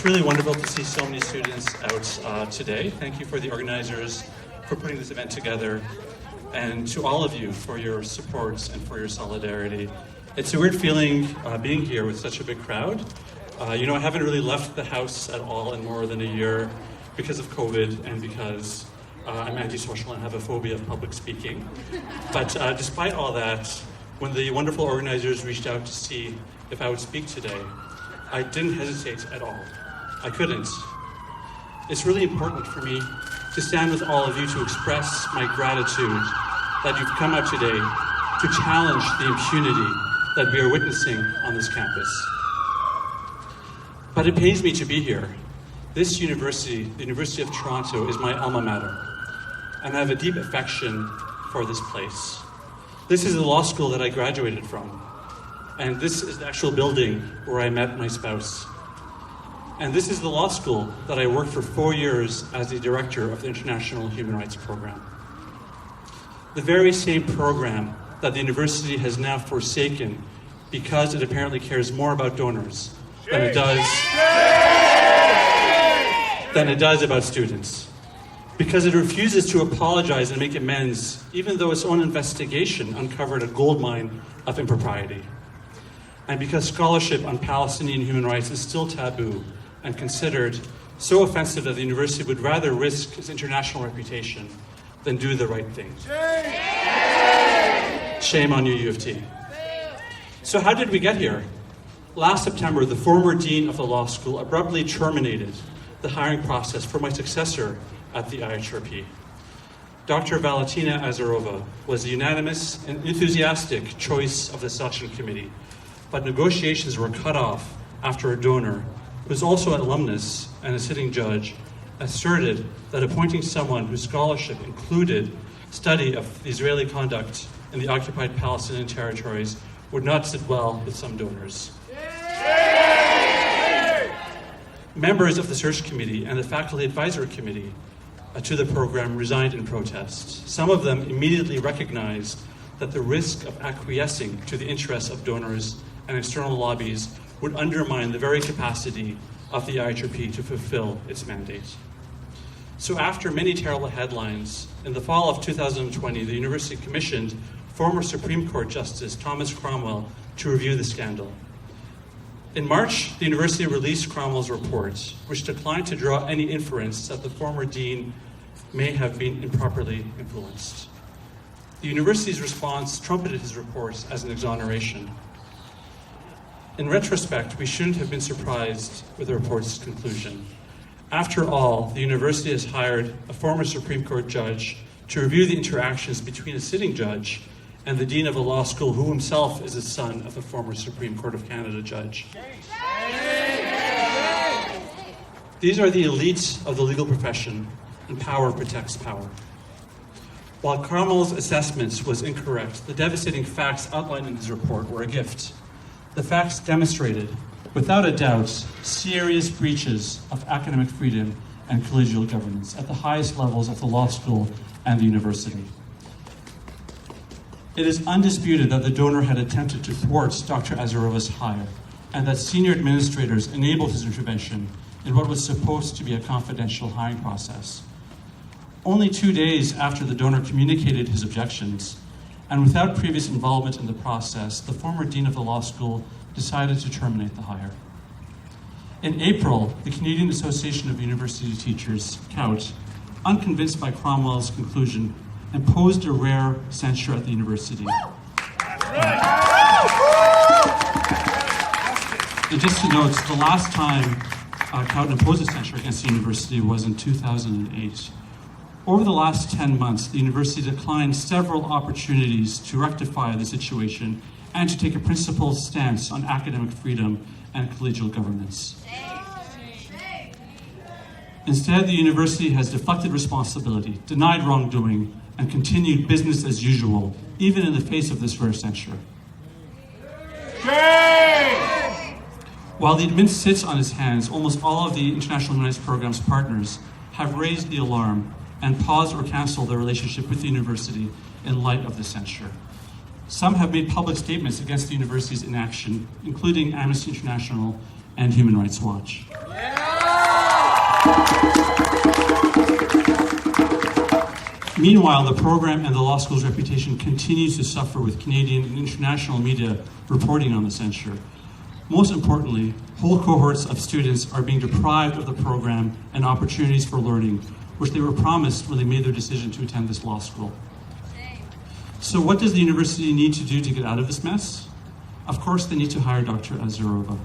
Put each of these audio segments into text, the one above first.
really wonderful to see so many students out today. Thank you for the organizers for putting this event together, and to all of you for your support and for your solidarity. It's a weird feeling being here with such a big crowd. I haven't really left the house at all in more than a year because of COVID and because I'm antisocial and have a phobia of public speaking. But despite all that, when the wonderful organizers reached out to see if I would speak today, I didn't hesitate at all. I couldn't. It's really important for me to stand with all of you to express my gratitude that you've come out today to challenge the impunity that we are witnessing on this campus. But it pains me to be here. This university, the University of Toronto, is my alma mater, and I have a deep affection for this place. This is the law school that I graduated from, and this is the actual building where I met my spouse. And this is the law school that I worked for 4 years as the director of the International Human Rights Program. The very same program that the university has now forsaken because it apparently cares more about donors than it does about students. Because it refuses to apologize and make amends, even though its own investigation uncovered a goldmine of impropriety. And because scholarship on Palestinian human rights is still taboo and considered so offensive that the university would rather risk its international reputation than do the right thing. Shame on you, U of T. So how did we get here? Last September, the former dean of the law school abruptly terminated the hiring process for my successor at the IHRP. Dr. Valentina Azarova was the unanimous and enthusiastic choice of the selection committee, but negotiations were cut off after a donor, who is also an alumnus and a sitting judge, asserted that appointing someone whose scholarship included study of the Israeli conduct in the occupied Palestinian territories would not sit well with some donors. Members of the search committee and the faculty advisory committee to the program resigned in protest. Some of them immediately recognized that the risk of acquiescing to the interests of donors and external lobbies would undermine the very capacity of the IHRP to fulfill its mandate. So after many terrible headlines, in the fall of 2020, the university commissioned former Supreme Court Justice Thomas Cromwell to review the scandal. In March, the university released Cromwell's report, which declined to draw any inference that the former dean may have been improperly influenced. The university's response trumpeted his report as an exoneration. In retrospect, we shouldn't have been surprised with the report's conclusion. After all, the university has hired a former Supreme Court judge to review the interactions between a sitting judge and the dean of a law school who himself is the son of a former Supreme Court of Canada judge. These are the elites of the legal profession, and power protects power. While Cromwell's assessment was incorrect, the devastating facts outlined in his report were a gift. The facts demonstrated, without a doubt, serious breaches of academic freedom and collegial governance at the highest levels of the law school and the university. It is undisputed that the donor had attempted to thwart Dr. Azarova's hire, and that senior administrators enabled his intervention in what was supposed to be a confidential hiring process. Only 2 days after the donor communicated his objections, and without previous involvement in the process, the former dean of the law school decided to terminate the hire. In April, the Canadian Association of University Teachers, CAUT, unconvinced by Cromwell's conclusion, imposed a rare censure at the university. And just to note, the last time CAUT imposed a censure against the university was in 2008. Over the last 10 months, the university declined several opportunities to rectify the situation and to take a principled stance on academic freedom and collegial governance. Instead, the university has deflected responsibility, denied wrongdoing, and continued business as usual, even in the face of this rare censure. While the admin sits on its hands, almost all of the International Human Rights Program's partners have raised the alarm and paused or canceled their relationship with the university in light of the censure. Some have made public statements against the university's inaction, including Amnesty International and Human Rights Watch. Yeah! Meanwhile, the program and the law school's reputation continues to suffer with Canadian and international media reporting on the censure. Most importantly, whole cohorts of students are being deprived of the program and opportunities for learning, which they were promised when they made their decision to attend this law school. So what does the university need to do to get out of this mess? Of course, they need to hire Dr. Azarova.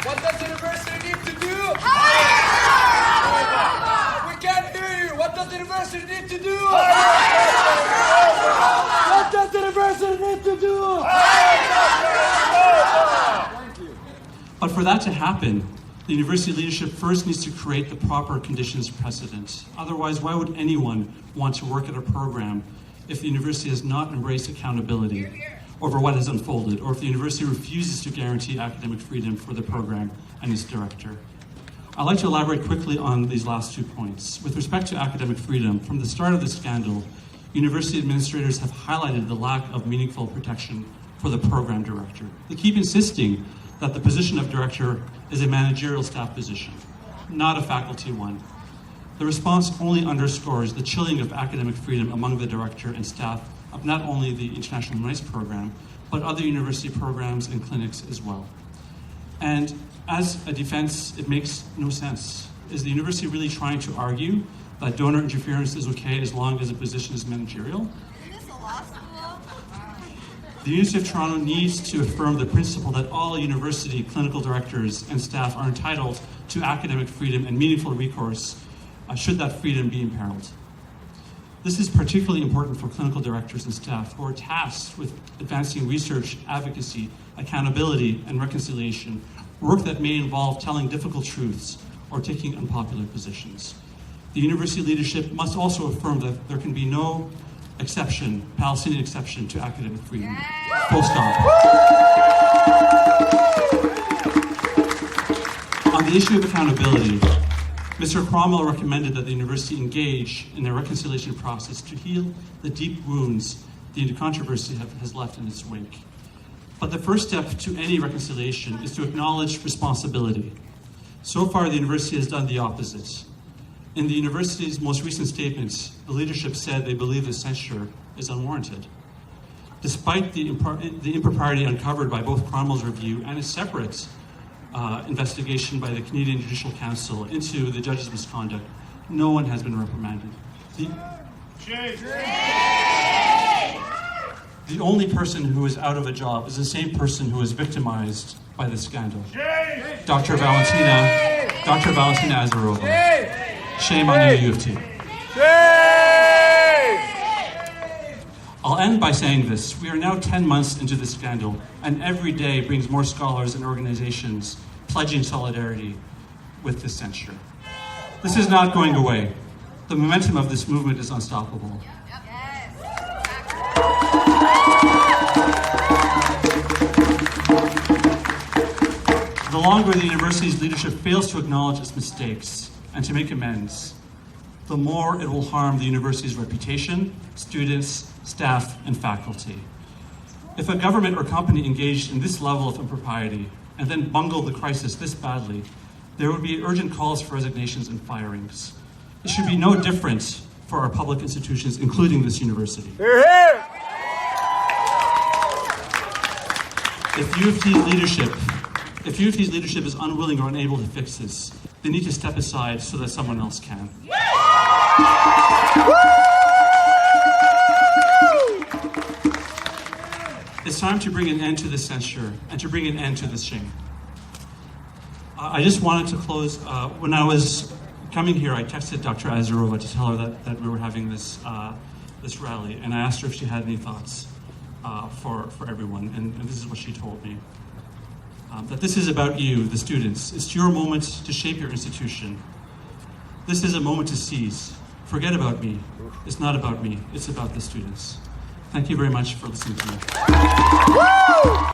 What does the university need to do? We can't hear you. What does the university need to do? What does the university need to do? Thank you. But for that to happen, the university leadership first needs to create the proper conditions precedent. Otherwise, why would anyone want to work at a program if the university has not embraced accountability over what has unfolded, or if the university refuses to guarantee academic freedom for the program and its director? I'd like to elaborate quickly on these last 2 points. With respect to academic freedom, from the start of the scandal, university administrators have highlighted the lack of meaningful protection for the program director. They keep insisting that the position of director is a managerial staff position, not a faculty one. The response only underscores the chilling of academic freedom among the director and staff of not only the International Human Rights Program, but other university programs and clinics as well. And as a defense, it makes no sense. Is the university really trying to argue that donor interference is okay as long as the position is managerial? The University of Toronto needs to affirm the principle that all university clinical directors and staff are entitled to academic freedom and meaningful recourse should that freedom be imperiled. This is particularly important for clinical directors and staff who are tasked with advancing research, advocacy, accountability, and reconciliation, work that may involve telling difficult truths or taking unpopular positions. The university leadership must also affirm that there can be no exception, Palestinian exception, to academic freedom. Full stop. On the issue of accountability, Mr. Cromwell recommended that the university engage in a reconciliation process to heal the deep wounds the controversy has left in its wake. But the first step to any reconciliation is to acknowledge responsibility. So far, the university has done the opposite. In the university's most recent statements, the leadership said they believe the censure is unwarranted. Despite the impropriety uncovered by both Cromwell's review and a separate investigation by the Canadian Judicial Council into the judge's misconduct, no one has been reprimanded. The only person who is out of a job is the same person who was victimized by the scandal. Dr. Valentina Azarova. Shame on you, U of T. I'll end by saying this. We are now 10 months into the scandal, and every day brings more scholars and organizations pledging solidarity with this censure. This is not going away. The momentum of this movement is unstoppable. The longer the university's leadership fails to acknowledge its mistakes and to make amends, the more it will harm the university's reputation, students, staff, and faculty. If a government or company engaged in this level of impropriety and then bungled the crisis this badly, there would be urgent calls for resignations and firings. It should be no different for our public institutions, including this university. Hear, hear. If U of T's leadership is unwilling or unable to fix this, they need to step aside so that someone else can. It's time to bring an end to this censure and to bring an end to this shame. I just wanted to close. When I was coming here, I texted Dr. Azarova to tell her that we were having this rally, and I asked her if she had any thoughts for everyone, and this is what she told me. That this is about you, the students. It's your moment to shape your institution. This is a moment to seize. Forget about me. It's not about me. It's about the students. Thank you very much for listening to me.